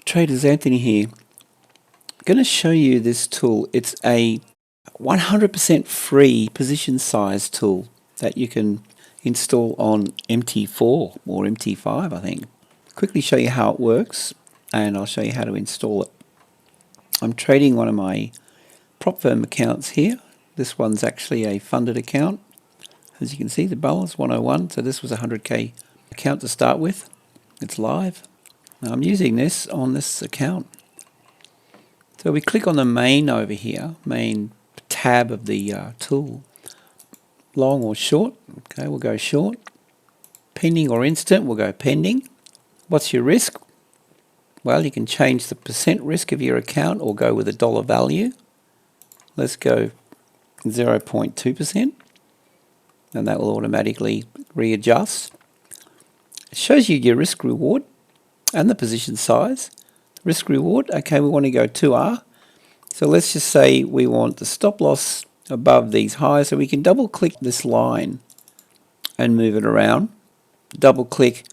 Traders, Anthony here. I'm going to show you this tool. It's a 100% free position size tool that you can install on MT4 or MT5, I think. Quickly show you how it works, and I'll show you how to install it. I'm trading one of my prop firm accounts here. This one's actually a funded account. As you can see, the balance 101, so this was a 100k account to start with. It's live. Now I'm using this on this account. So we click on the main over here, main tab of the tool. Long or short, okay, we'll go short. Pending or instant, we'll go pending. What's your risk? Well, you can change the percent risk of your account or go with a dollar value. Let's go 0.2%, and that will automatically readjust. It shows you your risk reward and the position size. Risk reward, okay, we want to go 2R. So let's just say we want the stop loss above these highs, so we can double click this line and move it around. Double click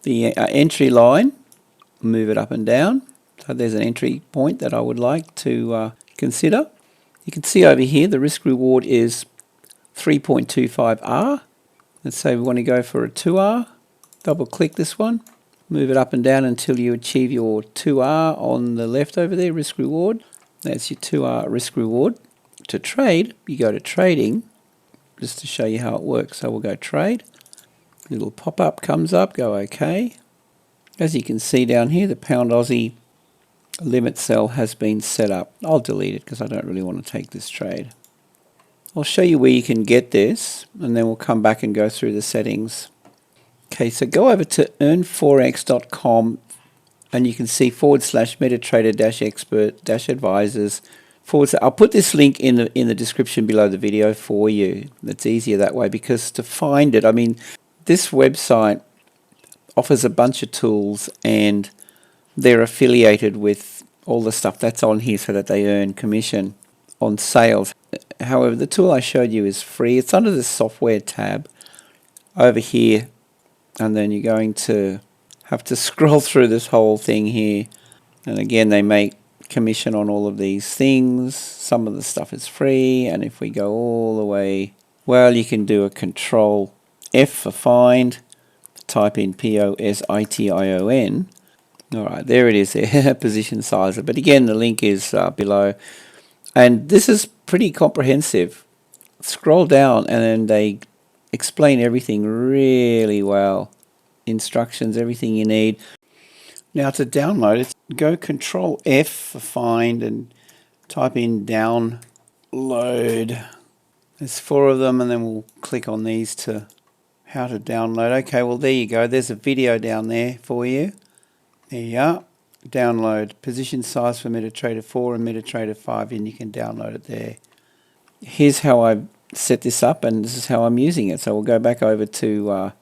the entry line, move it up and down. So there's an entry point that I would like to consider. You can see over here the risk reward is 3.25R. Let's say we want to go for a 2R. Double click this one, move it up and down until you achieve your 2R on the left over there, risk reward. That's your 2R risk reward. To trade, you go to trading, just to show you how it works. So we'll go trade. Little pop-up comes up, go OK. As you can see down here, the pound Aussie limit sell has been set up. I'll delete it because I don't really want to take this trade. I'll show you where you can get this, and then we'll come back and go through the settings. Okay, so go over to earn4x.com and you can see /MetaTrader-expert-advisors. I'll put this link in the description below the video for you. It's easier that way, because to find it, I mean, this website offers a bunch of tools and they're affiliated with all the stuff that's on here so that they earn commission on sales. However, the tool I showed you is free. It's under the software tab over here, and then you're going to have to scroll through this whole thing here. And again, they make commission on all of these things. Some of the stuff is free, and if we go all the way, well, you can do a control F for find, type in POSITION. Alright, there it is there, position sizer. But again, the link is below. And this is pretty comprehensive. Scroll down and then they explain everything really well. Instructions, everything you need. Now to download it, go Control F for find and type in download. There's 4 of them, and then we'll click on these to how to download. Okay, well there you go. There's a video down there for you. There you are. Download position size for MetaTrader 4 and MetaTrader 5, and you can download it there. Here's how I set this up, and this is how I'm using it. So we'll go back over to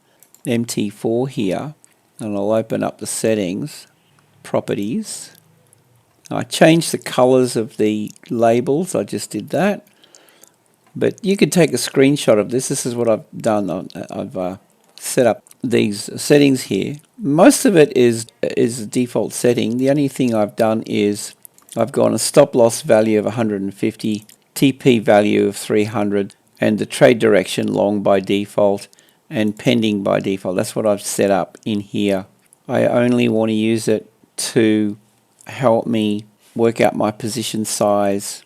MT4 here, and I'll open up the settings, properties. I changed the colors of the labels. I just did that. But you could take a screenshot of this. This is what I've done. I've set up these settings here. Most of it is a default setting. The only thing I've done is I've gone a stop loss value of 150, TP value of 300, and the trade direction long by default and pending by default. That's what I've set up in here. I only want to use it to help me work out my position size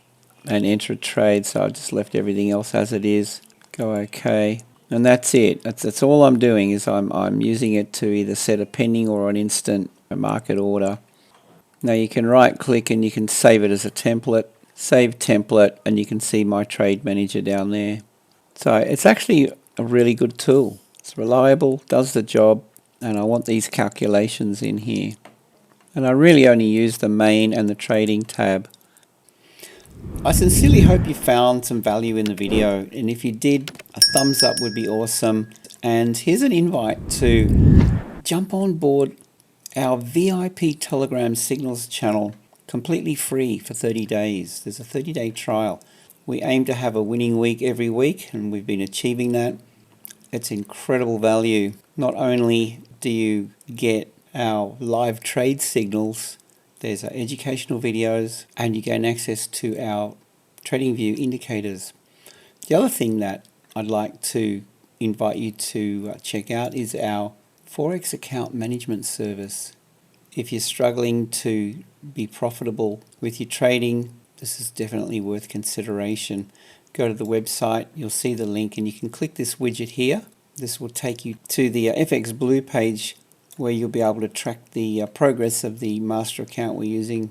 and enter a trade, so I've just left everything else as it is. Go OK, and that's it. That's all I'm doing, is I'm using it to either set a pending or an instant market order. Now you can right click and you can save it as a template. Save template, and you can see my trade manager down there. So it's actually a really good tool. It's reliable, does the job, and I want these calculations in here. And I really only use the main and the trading tab. I sincerely hope you found some value in the video, and if you did, a thumbs up would be awesome. And here's an invite to jump on board our VIP Telegram Signals channel, completely free for 30 days. There's a 30-day trial. We aim to have a winning week every week, and we've been achieving that. It's incredible value. Not only do you get our live trade signals, There's our educational videos, and you gain access to our TradingView indicators. The other thing that I'd like to invite you to check out is our Forex account management service. If you're struggling to be profitable with your trading, this is definitely worth consideration. Go to the website, you'll see the link, and you can click this widget here. This will take you to the FX Blue page, where you'll be able to track the progress of the master account we're using.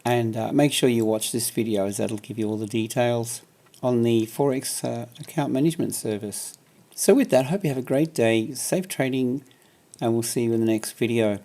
And make sure you watch this video, as that'll give you all the details on the Forex account management service. So with that, I hope you have a great day, safe trading, and we'll see you in the next video.